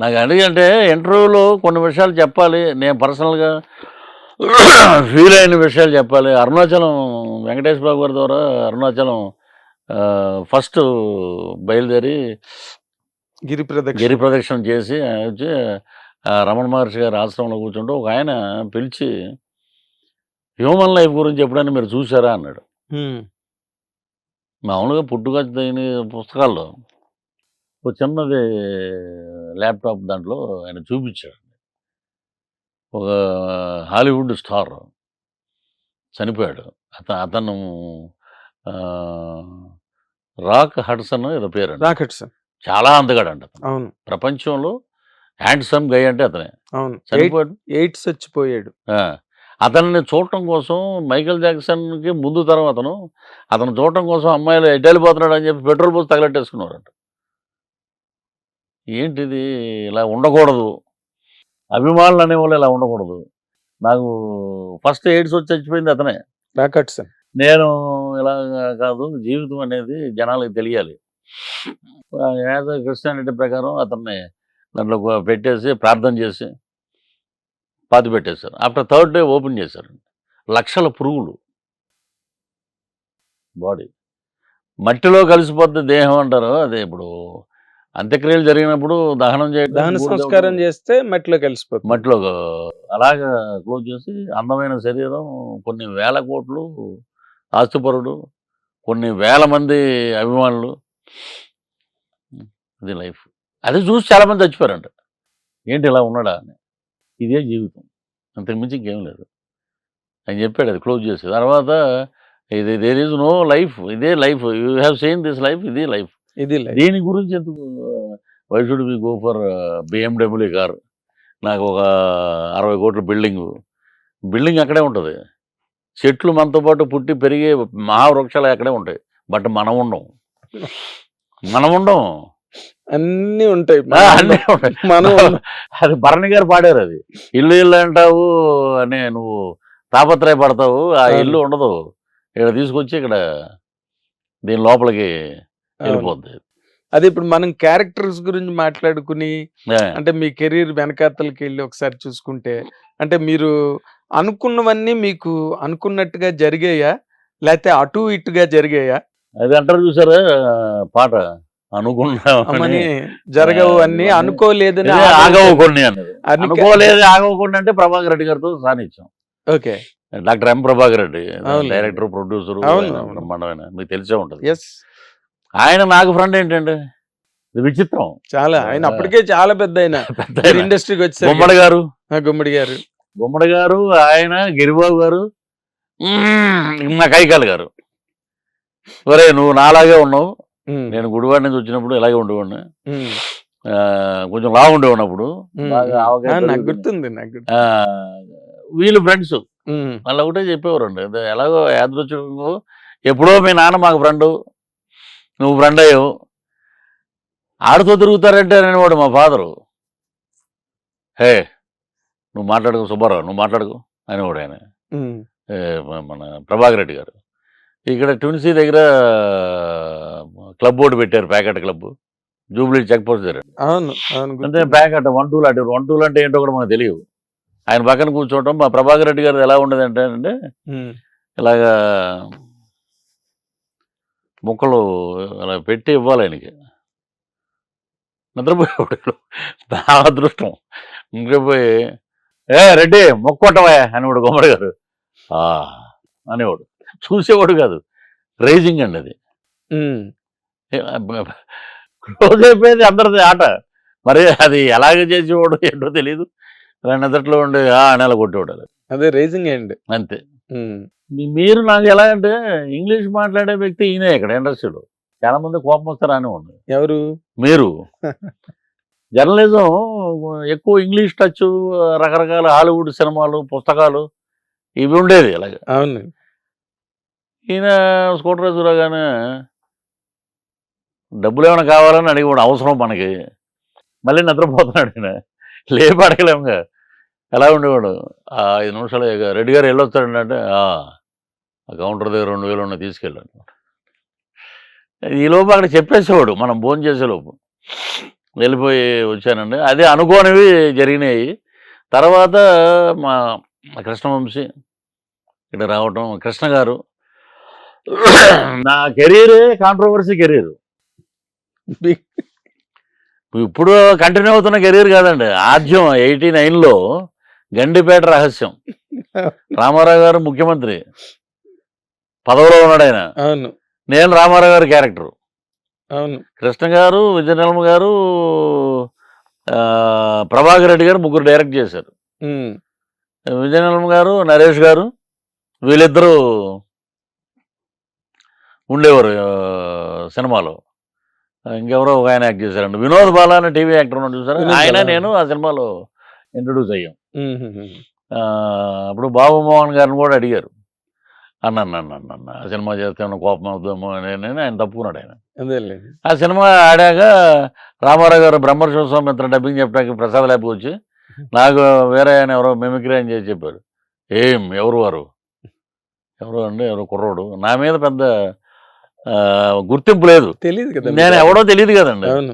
నాకు అంటే ఇంటర్వ్యూలో కొన్ని విషయాలు చెప్పాలి. నేను పర్సనల్‌గా ఫీల్ అయిన విషయాలు చెప్పాలి. అరుణాచలం వెంకటేష్ బాబు గారి ద్వారా అరుణాచలం ఫస్ట్ బయలుదేరి గిరి ప్రదక్షిణ. గిరి ప్రదక్షిణ చేసి వచ్చి రమణ మహర్షి గారి ఆశ్రమంలో కూర్చుంటూ ఒక ఆయన పిలిచి హ్యూమన్ లైఫ్ గురించి ఎప్పుడైనా మీరు చూసారా అన్నాడు. హ్మ్. మామూలుగా పుట్టుక తగిన పుస్తకాల్లో ఒక చిన్నది ల్యాప్టాప్ దాంట్లో ఆయన చూపించాడు. ఒక హాలీవుడ్ స్టార్ చనిపోయాడు. అతను రాక్ హడ్సన్ ఏదో పేరండి. Rock Hudson. చాలా అందగాడంట అతను. అవును. ప్రపంచంలో హ్యాండ్సమ్ గై అంటే అతనే. అవును. చనిపోయాడు. ఎయిడ్స్ చచ్చిపోయాడు. అతన్ని చూడటం కోసం మైకేల్ జాక్సన్కి ముందు తరం అతను చూడటం కోసం అమ్మాయిలు ఎటు వెళ్ళిపోతున్నాడు అని చెప్పి పెట్రోల్ పోసి తగలెట్టేసుకున్నారంట. ఏంటిది ఇలా ఉండకూడదు, అభిమానులు అనేవాళ్ళు ఇలా ఉండకూడదు. నాకు ఫస్ట్ ఎయిడ్స్ వచ్చి చచ్చిపోయింది అతనే. Rock Hudson. నేను ఇలా కాదు, జీవితం అనేది జనాలకు తెలియాలి. యాజ్ క్రిస్టియానిటీ ప్రకారం అతన్ని దాంట్లో పెట్టేసి ప్రార్థన చేసి పాతి పెట్టేశారు. ఆఫ్టర్ థర్డ్ డే ఓపెన్ చేశారు. లక్షల పురుగులు బాడీ మట్టిలో కలిసిపోద్ది దేహం అంటారు. అదే ఇప్పుడు అంత్యక్రియలు జరిగినప్పుడు దహనం దహన సంస్కారం చేస్తే మట్టిలో కలిసిపోతుంది. మట్టిలో అలాగా క్లోజ్ చేసి అందమైన శరీరం, కొన్ని వేల కోట్లు ఆస్తిపరుడు, కొన్ని వేల మంది అభిమానులు. అది లైఫ్. అది చూసి చాలామంది చచ్చిపోయారంట. ఏంటి ఇలా ఉన్నాడా అని. ఇదే జీవితం, అంతకుమించి ఇంకేం లేదు అని చెప్పాడు. అది క్లోజ్ చేసి తర్వాత ఇది దేర్ ఈజ్ నో లైఫ్, ఇదే life, you have seen this life, ఇది లైఫ్. ఇది లైఫ్. దీని గురించి ఎందుకు why should we go for BMW car? నాకు ఒక 60 కోట్ల బిల్డింగ్ అక్కడే ఉంటుంది. చెట్లు మనతో పాటు పుట్టి పెరిగే మహావృక్షాలు అక్కడే ఉంటాయి. బట్ మనం ఉండం. అన్నీ ఉంటాయి. అన్నీ ఉంటాయి. అది భరణి గారు పాడారు. అది ఇల్లు అంటావు అని నువ్వు తాపత్రయపడతావు, ఆ ఇల్లు ఉండదు. ఇక్కడ తీసుకొచ్చి ఇక్కడ దీని లోపలికి వెళ్ళిపోద్ది. అది ఇప్పుడు మనం క్యారెక్టర్స్ గురించి మాట్లాడుకుని అంటే మీ కెరీర్ వెనకాతలకి వెళ్ళి ఒకసారి చూసుకుంటే అంటే మీరు అనుకున్నవన్నీ మీకు అనుకున్నట్టుగా జరిగాయా లేకపోతే అటు ఇటుగా జరిగాయా? అది అంటారు చూసారా పాట, అనుకున్నామని జరగవు అన్ని, అనుకోలేదని ఆగవు కొన్ని అన్నది. అనుకోలేదు ఆగవు కొన్ని అంటే ప్రభాకర్ రెడ్డి గారితో సానిచ్చాం. Okay. Doctor M Prabhakar Reddy director, producer, బ్రహ్మాండమైన, మీకు తెలిసే ఉంటుంది. ఆయన నాకు ఫ్రెండ్ ఏంటండి, ఇది విచిత్రం. చాలా. ఆయన అప్పటికే చాలా పెద్ద ఇండస్ట్రీకి వచ్చారు. గుమ్మడి గారు, ఆయన గిరిబాబు గారు, మా కైకాల్ గారు. ఒరే నువ్వు నాలాగే ఉన్నావు, నేను గుడివాడి నుంచి వచ్చినప్పుడు ఇలాగే ఉండేవాడిని, కొంచెం లావు ఉండేవాడినప్పుడు, గుర్తుంది. వీళ్ళు ఫ్రెండ్స్ వాళ్ళు ఒకటే చెప్పేవారండి. ఎలాగో యాదృచ్ఛికంగా ఎప్పుడో మీ నాన్న మాకు ఫ్రెండ్, నువ్వు ఫ్రెండ్ అయ్యావు, ఆడుతూ తిరుగుతారంటే అనేవాడు మా ఫాదరు. హే నువ్వు మాట్లాడుకో సుబ్బారావు, నువ్వు మాట్లాడుకో అనేవాడు ఆయన, మన ప్రభాకర్ రెడ్డి గారు. ఇక్కడ ట్విన్సీ దగ్గర క్లబ్ బోర్డు పెట్టారు, ప్యాకెట్ క్లబ్, జూబ్లీ చెక్ పోస్ట్ దగ్గర. అంటే ప్యాకెట్ 1-2 లాంటి 1-2 అంటే ఏంటో కూడా మనకు తెలియదు. ఆయన పక్కన కూర్చోవటం. మా ప్రభాకర్ రెడ్డి గారు ఎలా ఉండేది అంటే ఇలాగా ముక్కలు అలా పెట్టి ఇవ్వాలి ఆయనకి, నిద్రపోయేవాడు. నా అదృష్టం. ఇంకపోయి రెడ్డి మొక్కొట్టవా అనేవాడు గుమ్మడి గారు. అనేవాడు, చూసేవాడు కాదు. రైజింగ్ అండి అది. క్లోజ్ అయిపోయేది అందరిది ఆట. మరి అది ఎలాగ చేసేవాడు ఏంటో తెలియదు. నిద్రలో ఉండి అనేలా కొట్టేవాడు. అదే రైజింగ్ అండి, అంతే. మీరు నాకు ఎలా అంటే ఇంగ్లీష్ మాట్లాడే వ్యక్తి ఈయనే ఇక్కడ ఇండస్ట్రీలో. చాలా మంది కోపం వస్తారు అనేవాడు. ఎవరు? మీరు. జర్నలిజం ఎక్కువ ఇంగ్లీష్ టచ్, రకరకాల హాలీవుడ్ సినిమాలు, పుస్తకాలు ఇవి ఉండేది అలాగే. అవును. ఈయన స్కూటర్ రాగానే డబ్బులు ఏమైనా కావాలని అడిగేవాడు, అవసరం మనకి. మళ్ళీ నిద్రపోతున్నాడు ఆయన, లేపు అడగలేముగా. ఎలా ఉండేవాడు, 5 నిమిషాలు రెడ్డి గారు వెళ్ళొస్తాడండి అంటే ఆ కౌంటర్ దగ్గర 2000 ఉన్నాయి తీసుకెళ్ళాను. ఈ లోపు అక్కడ చెప్పేసేవాడు మనం భోజనం చేసేలోపు. వెళ్ళిపోయి వచ్చానండి. అది అనుకోనివి జరిగినాయి. తర్వాత మా కృష్ణవంశీ ఇక్కడ రావటం, కృష్ణ గారు నా కెరీరే కాంట్రవర్సీ కెరీర్. ఇప్పుడు కంటిన్యూ అవుతున్న కెరీర్ కాదండి. ఆద్యం 89లో గండిపేట రహస్యం, రామారావు గారు ముఖ్యమంత్రి పదవిలో ఉన్నాడు ఆయన, అవును నేను రామారావు గారి క్యారెక్టర్, అవును కృష్ణ గారు, విజయనిర్మల గారు, ప్రభాకర్ రెడ్డి గారు ముగ్గురు డైరెక్ట్ చేశారు. ఉమ్, విజయనిర్మల గారు, నరేష్ గారు వీళ్ళిద్దరూ ఉండేవారు సినిమాలో. ఇంకెవరో ఒక ఆయన యాక్ట్ చేశారండి, వినోద్ బాలా అని టీవీ యాక్టర్ ఉన్నాడు చూసారా, వినోద్ ఆయన బాలా. నేను ఆ సినిమాలో ఇంట్రొడ్యూస్ అయ్యాం. ఉమ్, ఉమ్, ఉమ్. అప్పుడు బాబు మోహన్ గారిని కూడా అడిగారు, అన్న ఆ సినిమా చేస్తే ఏమన్నా కోపం అవుతామో అని ఆయన తప్పుకున్నాడు. ఆయన అదేలేండి. ఆ సినిమా ఆడాక రామారావు గారు బ్రహ్మశివస్వామిత్ర డబ్బింగ్ చెప్పడానికి ప్రసాద్ ల్యాబ్కి వచ్చి నాకు వేరే ఆయన ఎవరో మిమిక్రీ అని చేసి చెప్పారు. ఎవరు వారు, ఎవరు అండి, ఎవరో కుర్రోడు, నా మీద పెద్ద గుర్తింపు లేదు, తెలియదు కదా నేను ఎవడో తెలియదు కదండి. అవును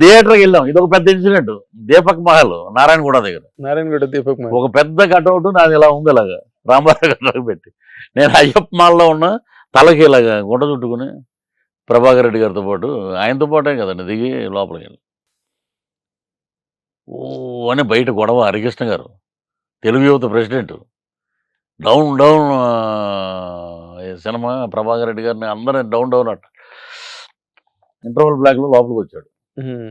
థియేటర్కి వెళ్ళాం, ఇది ఒక పెద్ద ఇన్సిడెంట్. దీపక్ మహల్ నారాయణగూడ దగ్గర నారాయణగూడ దీపక్ మహల్. ఒక పెద్ద కటౌట్ నాది ఇలా ఉంది, ఇలాగా రామారావు గారు పెట్టి, నేను అయ్యప్ప మాల్లో ఉన్న తలకి ఇలాగా గుంట చుట్టుకుని ప్రభాకర్ రెడ్డి గారితో పాటు, ఆయనతో పాటే కదండి దిగి లోపలికి వెళ్ళి ఓ అని బయట గొడవ. హరికృష్ణ గారు తెలుగు యువత president, down down cinema, Prabhakar Reddy గారిని అందరూ డౌన్ డౌన్ అట్ట. ఇంటర్వల్ బ్లాక్లో లోపలికి వచ్చాడు, ఉమ్,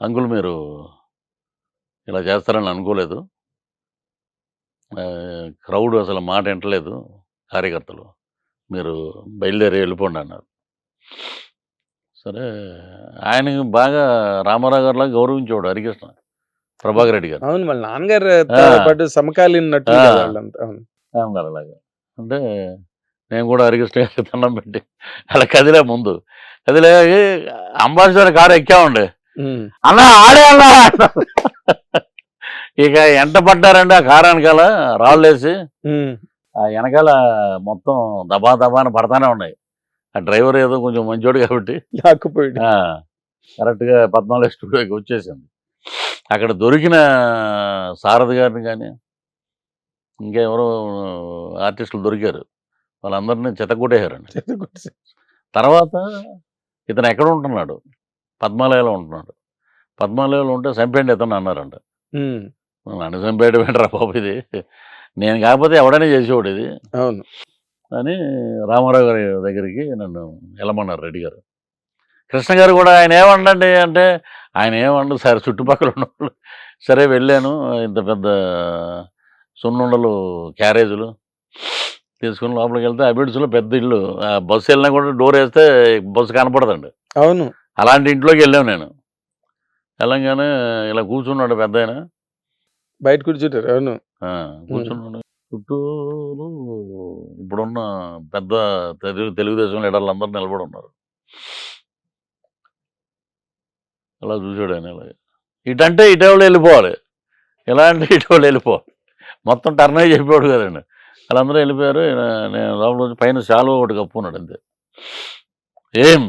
అంకుల్ మీరు ఇలా చేస్తారని అనుకోలేదు, క్రౌడ్ అసలు మాట వింటలేదు, కార్యకర్తలు, మీరు బయలుదేరి వెళ్ళిపోండి అన్నారు. సరే, ఆయనకి బాగా రామారావు గారిలా గౌరవించేవాడు హరికృష్ణ, ప్రభాకర్ రెడ్డి గారు. అవును వాళ్ళ నాన్నగారు ఆ. పాటు సమకాలీన నటులు ఆ. కదా వాళ్ళంతా. అవును. అన్నారు అలాగా. అంటే నేను కూడా హరికృష్ణ గారికి దండం పెట్టి అలా కదిలే, ముందు కదిలే అంబాసిడర్ కారు ఎక్కామండి, ఉమ్, అన్నా ఆడే అన్నా అన్నారు. ఇక ఎంట పడ్డారండి ఆ కారు వెనకాల రాళ్ళు వేసి, ఉమ్, ఆ వెనకాల మొత్తం దబా దబాని పడతానే ఉన్నాయి. ఆ డ్రైవర్ ఏదో కొంచెం మంచోడు కాబట్టి లాక్కుపోయాడు. కరెక్ట్గా 14 స్టూడియోకి వచ్చేసింది. అక్కడ దొరికిన సారథి గారిని కానీ ఇంకెవరో ఆర్టిస్టులు దొరికారు, వాళ్ళందరినీ చెత్తకొట్టేశారండి. చేతి కొట్టేసి. తర్వాత ఇతను ఎక్కడ ఉంటున్నాడు, పద్మాలయలో ఉంటున్నాడు, పద్మాలయలో ఉంటే చంపేయండి ఇతను అన్నారంట. ఉమ్, నన్ను చంపేయడం ఏంట్రా బాబు, ఇది నేను కాకపోతే ఎవడైనా చేసేవాడు ఇది అవును అని రామారావు గారి దగ్గరికి నన్ను వెళ్ళమన్నారు రెడ్డి గారు. కృష్ణ గారు కూడా ఆయన ఏమండండి అంటే, ఆయన ఏమండు సార్, చుట్టుపక్కల ఉన్నవాళ్ళు. సరే వెళ్ళాను, ఇంత పెద్ద సున్నుండలు క్యారేజీలు తీసుకుని లోపలికి వెళ్తే అబిడ్స్లో పెద్ద ఇల్లు, బస్సు వెళ్ళినా కూడా డోర్ వేస్తే బస్సు కనపడదండి, అవును అలాంటి ఇంట్లోకి వెళ్ళాను నేను. వెళ్ళంగానే ఇలా కూర్చున్నాడు పెద్ద ఆయన, బయట కూర్చుంటారు. అవును కూర్చున్నాడు, చుట్టూరు ఇప్పుడున్న పెద్ద తెలుగుదేశం లీడర్లు అందరూ నిలబడి ఉన్నారు. అలా చూసాడు ఆయన, ఇలాగ ఇటంటే ఇటీవల వెళ్ళిపోవాలి, ఎలా అంటే ఇటీవల వెళ్ళిపోవాలి, మొత్తం టర్న్ అయ్యి చెప్పేవాడు కదండి. వాళ్ళందరూ వెళ్ళిపోయారు. నేను లోపల వచ్చి పైన శాలువా ఒకటి కప్పుకున్నాడు అంతే. ఏం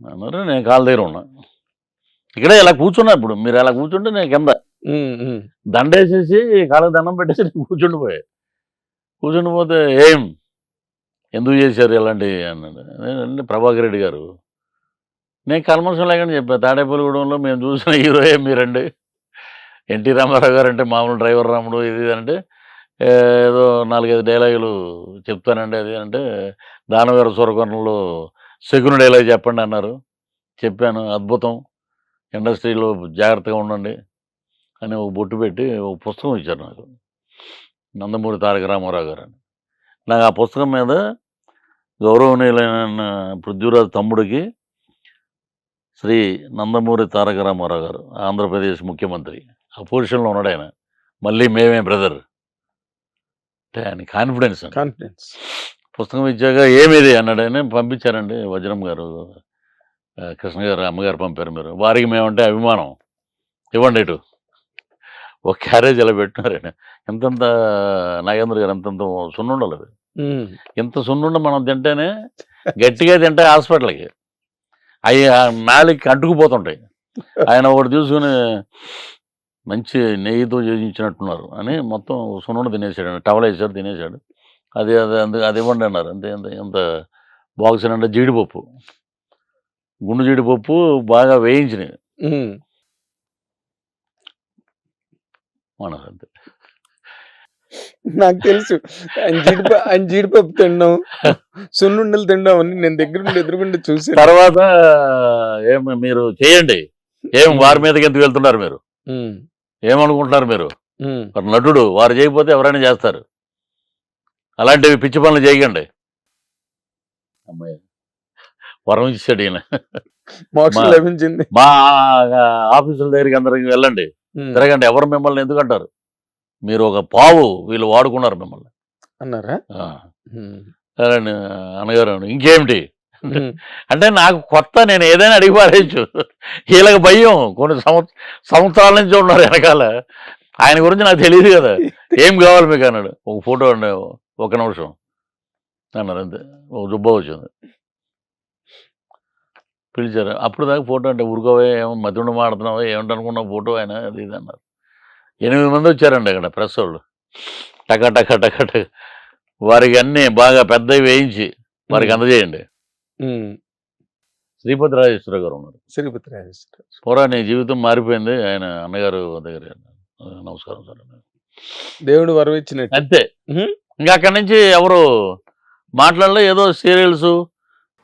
అన్నారు, నేను కాళ్ళ దగ్గర ఉన్నా, ఇక్కడే ఇలా కూర్చున్నా, ఇప్పుడు మీరు అలా కూర్చుంటే నేను కింద ఉమ్, ఉమ్, దండేసేసి కాళ్ళకి దండం పెట్టేసి నేను కూర్చుండిపోయా. కూర్చుండిపోతే ఎందుకు చేశారు ఇలాంటివి అన్నాడు. నేనంటే ప్రభాకర్ రెడ్డి గారు, నేను కల్మషం లేకుండా చెప్పాను, తాడేపల్లిగూడెంలో మేము చూసిన హీరోయే మీరండి, ఎన్టీ రామారావు గారు అంటే మామూలు డ్రైవర్ రాముడు ఇది అంటే ఏదో 4-5 డైలాగులు చెప్తానండి అది అంటే, దానవీర సూరకర్ణంలో శకుని డైలాగ్ చెప్పండి అన్నారు, చెప్పాను, అద్భుతం, ఇండస్ట్రీలో జాగ్రత్తగా ఉండండి అని ఒక బొట్టు పెట్టి ఒక పుస్తకం ఇచ్చారు నాకు, నందమూరి తారక రామారావు గారు అని. నాకు ఆ పుస్తకం మీద గౌరవనీయులైన పృథ్వీరాజ్ తమ్ముడికి శ్రీ నందమూరి తారక రామారావు గారు, ఆంధ్రప్రదేశ్ ముఖ్యమంత్రి, ఆ పొజిషన్లో ఉన్నాడు ఆయన, మళ్ళీ మేమే బ్రదర్ అంటే ఆయన కాన్ఫిడెన్స్ అండి. కాన్ఫిడెన్స్. పుస్తకం ఇచ్చాక ఏమిది అన్నాడు ఆయన, పంపించారండి వజ్రం గారు, కృష్ణ గారు అమ్మగారు పంపారు, మీరు వారికి మేమంటే అభిమానం, ఇవ్వండి ఇటు, ఒక క్యారేజ్ ఇలా పెట్టినారు ఆయన. ఎంతంత నాగేంద్ర గారు ఎంతంత సున్నుండలు అవి, ఉమ్, ఇంత సున్నుండ మనం తింటేనే గట్టిగా తింటే హాస్పిటల్కి, అవి నాలుగుకి అంటుకుపోతుంటాయి. ఆయన ఒకటి చూసుకుని మంచి నెయ్యితో చేయించినట్టున్నారు అని మొత్తం సున్నుండ తినేసాడు, టవల్ వేసాడు, తినేసాడు. అది అది ఇవ్వండి అన్నారు. అంతే ఎంత బాక్స్ అంటే జీడిపప్పు, గుండు జీడిపప్పు బాగా వేయించినవి మన అంతే. నాకు తెలుసు ఆయన జీడిపప్పు తినడం, సున్నుండలు తినడం అని నేను దగ్గర నుండి ఎదురుగుండి చూసి. తర్వాత మీరు చేయండి, వారి మీదకి ఎందుకు వెళ్తున్నారు మీరు, ఏమనుకుంటున్నారు మీరు, నటుడు వారు చేయకపోతే ఎవరైనా చేస్తారు, అలాంటివి పిచ్చి పనులు చేయకండి. అమ్మాయి వరం ఇచ్చాడు ఈయన, మోక్షం లభించింది. మా ఆఫీసుల దగ్గరికి అందరికి వెళ్ళండి, తిరగండి, ఎవరు మిమ్మల్ని ఎందుకంటారు, మీరు ఒక పావు, వీళ్ళు వాడుకున్నారు మిమ్మల్ని అన్నారా. అన్నగారు ఇంకేమిటి అంటే నాకు కొత్త, నేను ఏదైనా అడిగి పారేయచ్చు, వీళ్ళకి భయం, కొన్ని సంవత్సరాల నుంచి ఉన్నారు వెనకాల, ఆయన గురించి నాకు తెలియదు కదా, ఏం కావాలి మీకు అన్నాడు. ఒక ఫోటో అండి, ఒక నిమిషం అన్నారు, అంతే. ఒక జుబ్బా వచ్చింది, పిలిచారు. అప్పుడు దాకా ఫోటో అంటే ఊరుకోవే, ఏమో మధ్య మాడుతున్నావా ఏమిటనుకున్న ఫోటో ఆయన అది ఇది అన్నారు. 8 మంది వచ్చారండి అక్కడ ప్రెస్ వాళ్ళు, టక టక టక టక వారికి అన్నీ బాగా పెద్దవి వేయించి వారికి అందజేయండి. శ్రీపతి రాజేశ్వర గారు ఉన్నారు. శ్రీపతి రాజేశ్వర పోరా నీ జీవితం మారిపోయింది, ఆయన అన్నగారు దగ్గర నమస్కారం సార్, దేవుడు వరం ఇచ్చినట్టు అంతే. ఇంకా అక్కడి నుంచి ఎవరు మాట్లాడలే, ఏదో సీరియల్స్.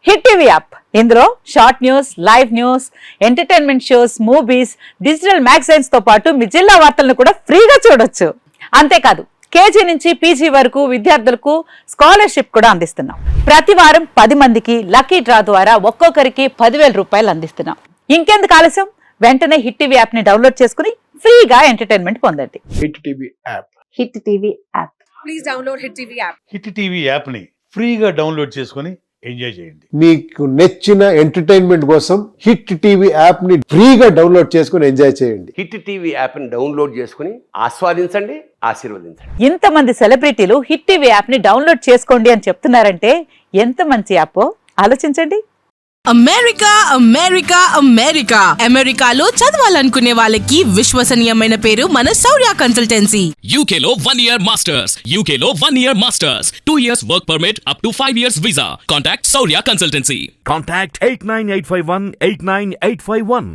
హిట్ టీవీ యాప్, ఇందులో short news, live news, entertainment shows, movies, digital magazines తో పాటు మీ జిల్లా వార్తలను కూడా ఫ్రీగా చూడొచ్చు. అంతేకాదు కేజీ నుంచి పీజీ వరకు విద్యార్థులకు స్కాలర్షిప్ కూడా అందిస్తున్నాం. ప్రతి వారం 10 మందికి లక్కీ డ్రా ద్వారా ఒక్కొక్కరికి 10,000 రూపాయలు అందిస్తున్నాం. ఇంకెందుకు ఆలస్యం, వెంటనే హిట్ టీవీ యాప్ ని డౌన్లోడ్ చేసుకుని ఫ్రీగా ఎంటర్టైన్మెంట్ పొందండి. Hit TV app. Hit TV app, please download hit TV app. Hit TV యాప్ని ఫ్రీగా డౌన్లోడ్ చేసుకొని ఎంజాయ్ చేయండి. మీకు నచ్చిన ఎంటర్టైన్మెంట్ కోసం హిట్ టీవీ యాప్ ని ఫ్రీగా డౌన్లోడ్ చేసుకుని ఎంజాయ్ చేయండి. హిట్ టీవీ యాప్ ని డౌన్లోడ్ చేసుకుని ఆస్వాదించండి, ఆశీర్వదించండి. ఇంతమంది సెలబ్రిటీలు హిట్ టీవీ యాప్ ని డౌన్లోడ్ చేసుకోండి అని చెప్తున్నారంటే ఎంత మంచి యాప్ ఆలోచించండి. అమెరికా అమెరికా అమెరికా అమెరికాలో చదవాలనుకునే వాళ్ళకి విశ్వసనీయమైన పేరు మన శౌర్య కన్సల్టెన్సీ. UK లో 1 year masters, UK లో 1 year masters, 2 years work permit up to 5 years visa. Contact Saurya Consultancy. Contact 89851 89851.